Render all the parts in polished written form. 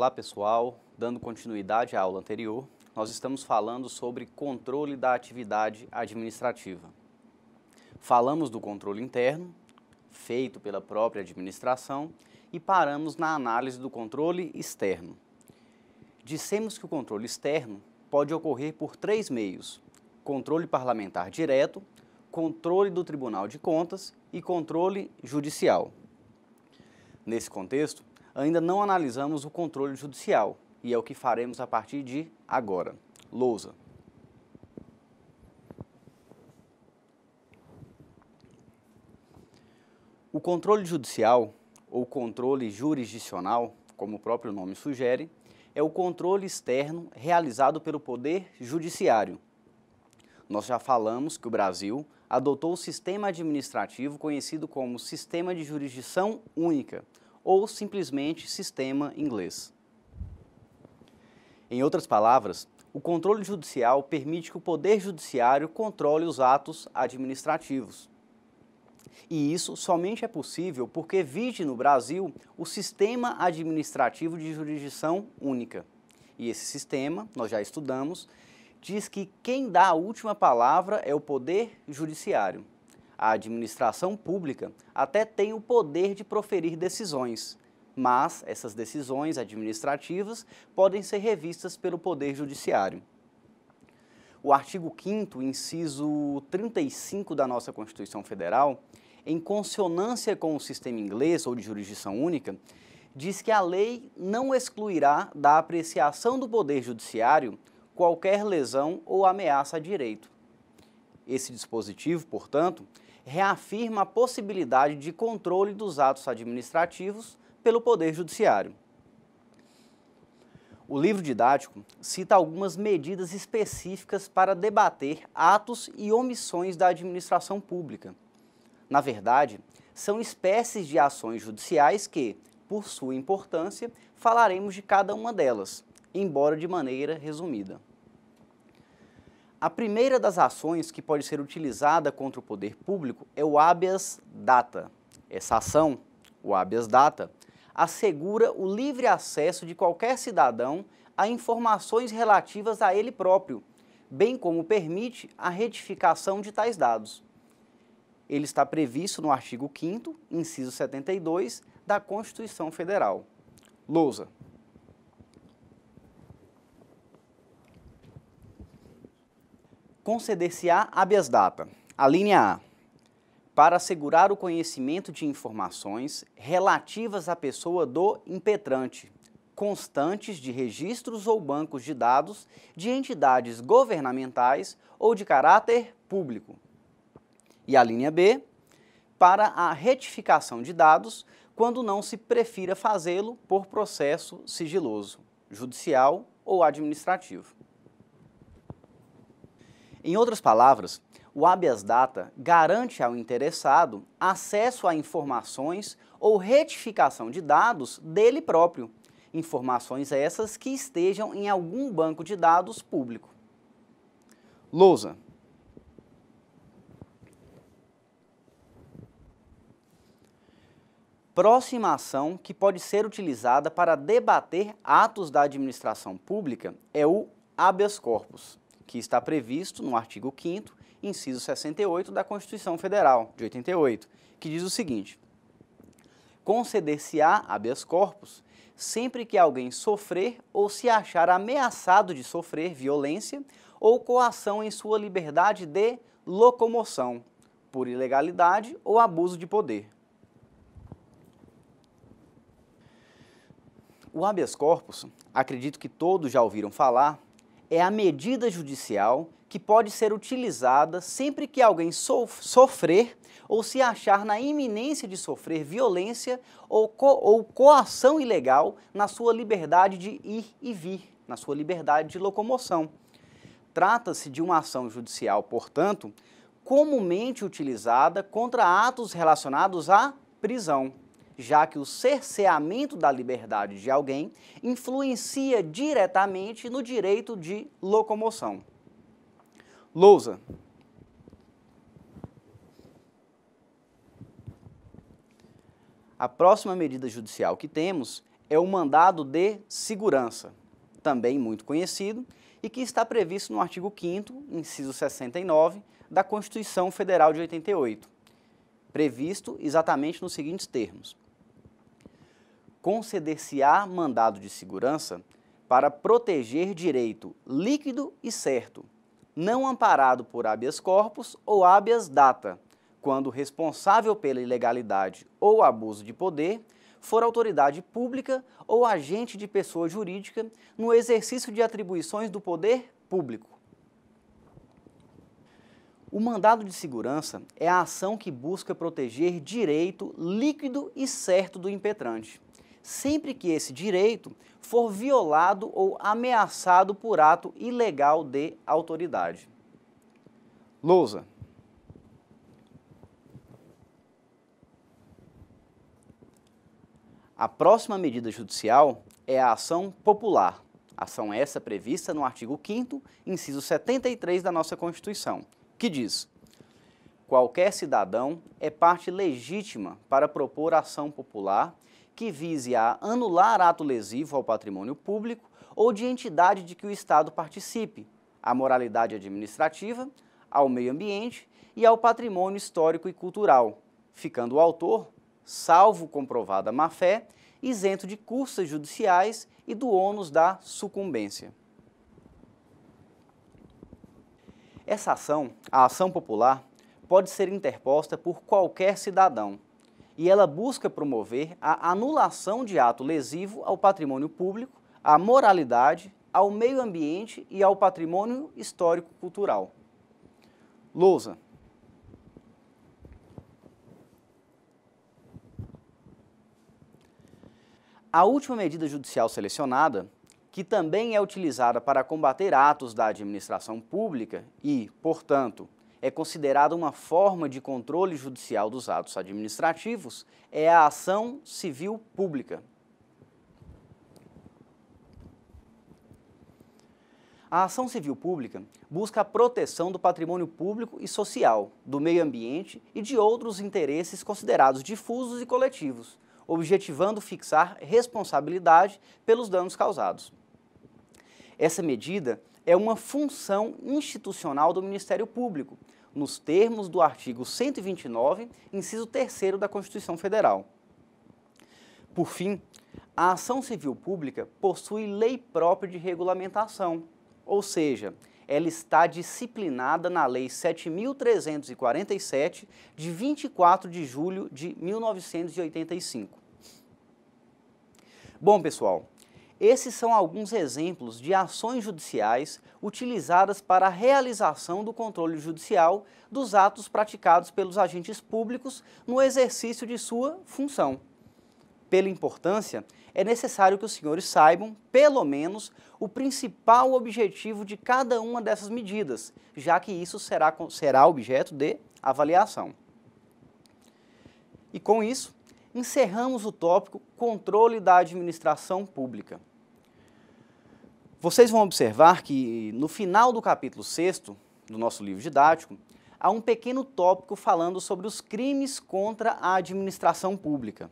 Olá pessoal, dando continuidade à aula anterior, nós estamos falando sobre controle da atividade administrativa. Falamos do controle interno, feito pela própria administração, e paramos na análise do controle externo. Dissemos que o controle externo pode ocorrer por três meios: controle parlamentar direto, controle do Tribunal de Contas e controle judicial. Nesse contexto, ainda não analisamos o controle judicial, e é o que faremos a partir de agora. Lousa. O controle judicial, ou controle jurisdicional, como o próprio nome sugere, é o controle externo realizado pelo Poder Judiciário. Nós já falamos que o Brasil adotou o sistema administrativo conhecido como Sistema de Jurisdição Única, ou simplesmente sistema inglês. Em outras palavras, o controle judicial permite que o Poder Judiciário controle os atos administrativos. E isso somente é possível porque vige no Brasil o Sistema Administrativo de Jurisdição Única. E esse sistema, nós já estudamos, diz que quem dá a última palavra é o Poder Judiciário. A administração pública até tem o poder de proferir decisões, mas essas decisões administrativas podem ser revistas pelo Poder Judiciário. O artigo 5º, inciso 35 da nossa Constituição Federal, em consonância com o sistema inglês ou de jurisdição única, diz que a lei não excluirá da apreciação do Poder Judiciário qualquer lesão ou ameaça a direito. Esse dispositivo, portanto, reafirma a possibilidade de controle dos atos administrativos pelo Poder Judiciário. O livro didático cita algumas medidas específicas para debater atos e omissões da administração pública. Na verdade, são espécies de ações judiciais que, por sua importância, falaremos de cada uma delas, embora de maneira resumida. A primeira das ações que pode ser utilizada contra o poder público é o habeas data. Essa ação, o habeas data, assegura o livre acesso de qualquer cidadão a informações relativas a ele próprio, bem como permite a retificação de tais dados. Ele está previsto no artigo 5º, inciso 72, da Constituição Federal. Lousa. Conceder-se-á habeas data. A linha A. Para assegurar o conhecimento de informações relativas à pessoa do impetrante, constantes de registros ou bancos de dados de entidades governamentais ou de caráter público. E a linha B. Para a retificação de dados, quando não se prefira fazê-lo por processo sigiloso, judicial ou administrativo. Em outras palavras, o habeas data garante ao interessado acesso a informações ou retificação de dados dele próprio, informações essas que estejam em algum banco de dados público. Lousa. Próxima ação que pode ser utilizada para debater atos da administração pública é o habeas corpus, que está previsto no artigo 5º, inciso 68 da Constituição Federal, de 88, que diz o seguinte: conceder-se-á habeas corpus sempre que alguém sofrer ou se achar ameaçado de sofrer violência ou coação em sua liberdade de locomoção, por ilegalidade ou abuso de poder. O habeas corpus, acredito que todos já ouviram falar, é a medida judicial que pode ser utilizada sempre que alguém sofrer ou se achar na iminência de sofrer violência ou coação ilegal na sua liberdade de ir e vir, na sua liberdade de locomoção. Trata-se de uma ação judicial, portanto, comumente utilizada contra atos relacionados à prisão, já que o cerceamento da liberdade de alguém influencia diretamente no direito de locomoção. Lousa. A próxima medida judicial que temos é o mandado de segurança, também muito conhecido, e que está previsto no artigo 5º, inciso 69, da Constituição Federal de 88, previsto exatamente nos seguintes termos: conceder-se-á mandado de segurança para proteger direito líquido e certo, não amparado por habeas corpus ou habeas data, quando o responsável pela ilegalidade ou abuso de poder for autoridade pública ou agente de pessoa jurídica no exercício de atribuições do poder público. O mandado de segurança é a ação que busca proteger direito líquido e certo do impetrante, sempre que esse direito for violado ou ameaçado por ato ilegal de autoridade. Lousa. A próxima medida judicial é a ação popular, ação essa prevista no artigo 5º, inciso 73 da nossa Constituição, que diz: qualquer cidadão é parte legítima para propor ação popular que vise a anular ato lesivo ao patrimônio público ou de entidade de que o Estado participe, à moralidade administrativa, ao meio ambiente e ao patrimônio histórico e cultural, ficando o autor, salvo comprovada má-fé, isento de custas judiciais e do ônus da sucumbência. Essa ação, a ação popular, pode ser interposta por qualquer cidadão, e ela busca promover a anulação de ato lesivo ao patrimônio público, à moralidade, ao meio ambiente e ao patrimônio histórico-cultural. Lousa. A última medida judicial selecionada, que também é utilizada para combater atos da administração pública e, portanto, é considerada uma forma de controle judicial dos atos administrativos, é a ação civil pública. A ação civil pública busca a proteção do patrimônio público e social, do meio ambiente e de outros interesses considerados difusos e coletivos, objetivando fixar responsabilidade pelos danos causados. Essa medida é uma função institucional do Ministério Público, nos termos do artigo 129, inciso 3º da Constituição Federal. Por fim, a ação civil pública possui lei própria de regulamentação, ou seja, ela está disciplinada na Lei 7.347, de 24 de julho de 1985. Bom, pessoal, esses são alguns exemplos de ações judiciais utilizadas para a realização do controle judicial dos atos praticados pelos agentes públicos no exercício de sua função. Pela importância, é necessário que os senhores saibam, pelo menos, o principal objetivo de cada uma dessas medidas, já que isso será objeto de avaliação. E com isso, encerramos o tópico controle da administração pública. Vocês vão observar que no final do capítulo 6º do nosso livro didático, há um pequeno tópico falando sobre os crimes contra a administração pública.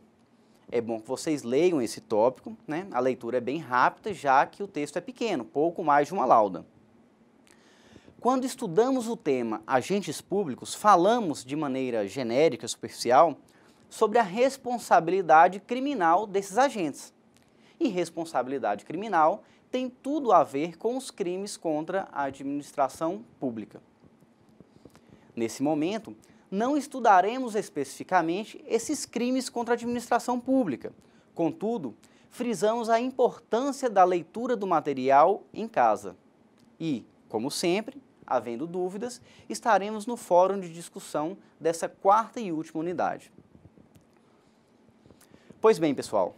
É bom que vocês leiam esse tópico, né? A leitura é bem rápida, já que o texto é pequeno, pouco mais de uma lauda. Quando estudamos o tema agentes públicos, falamos de maneira genérica, superficial, sobre a responsabilidade criminal desses agentes. E responsabilidade criminal tem tudo a ver com os crimes contra a administração pública. Nesse momento, não estudaremos especificamente esses crimes contra a administração pública. Contudo, frisamos a importância da leitura do material em casa. E, como sempre, havendo dúvidas, estaremos no fórum de discussão dessa quarta e última unidade. Pois bem, pessoal,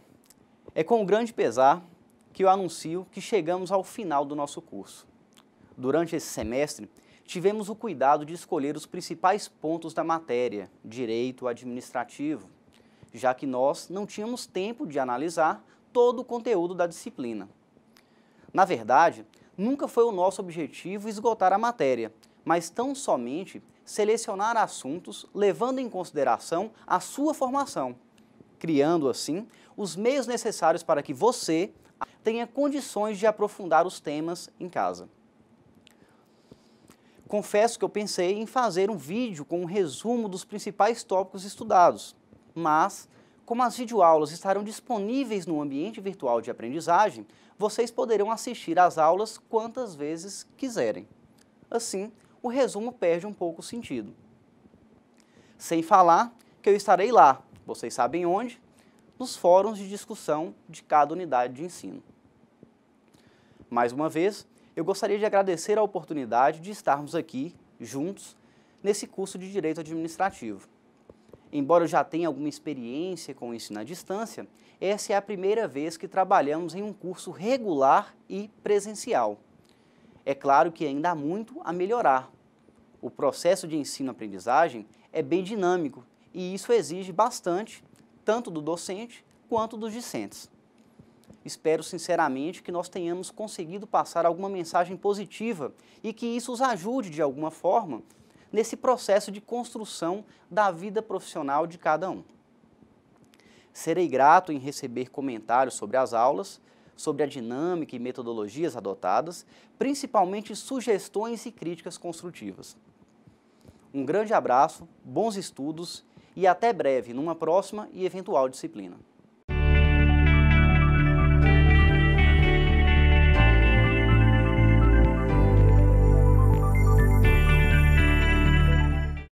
é com grande pesar que eu anuncio que chegamos ao final do nosso curso. Durante esse semestre, tivemos o cuidado de escolher os principais pontos da matéria, direito administrativo, já que nós não tínhamos tempo de analisar todo o conteúdo da disciplina. Na verdade, nunca foi o nosso objetivo esgotar a matéria, mas tão somente selecionar assuntos levando em consideração a sua formação, criando assim os meios necessários para que você tenha condições de aprofundar os temas em casa. Confesso que eu pensei em fazer um vídeo com um resumo dos principais tópicos estudados, mas, como as videoaulas estarão disponíveis no ambiente virtual de aprendizagem, vocês poderão assistir às aulas quantas vezes quiserem. Assim, o resumo perde um pouco o sentido. Sem falar que eu estarei lá, vocês sabem onde? Nos fóruns de discussão de cada unidade de ensino. Mais uma vez, eu gostaria de agradecer a oportunidade de estarmos aqui, juntos, nesse curso de Direito Administrativo. Embora eu já tenha alguma experiência com o ensino à distância, essa é a primeira vez que trabalhamos em um curso regular e presencial. É claro que ainda há muito a melhorar. O processo de ensino-aprendizagem é bem dinâmico e isso exige bastante, tanto do docente quanto dos discentes. Espero sinceramente que nós tenhamos conseguido passar alguma mensagem positiva e que isso os ajude de alguma forma nesse processo de construção da vida profissional de cada um. Serei grato em receber comentários sobre as aulas, sobre a dinâmica e metodologias adotadas, principalmente sugestões e críticas construtivas. Um grande abraço, bons estudos e até breve numa próxima e eventual disciplina.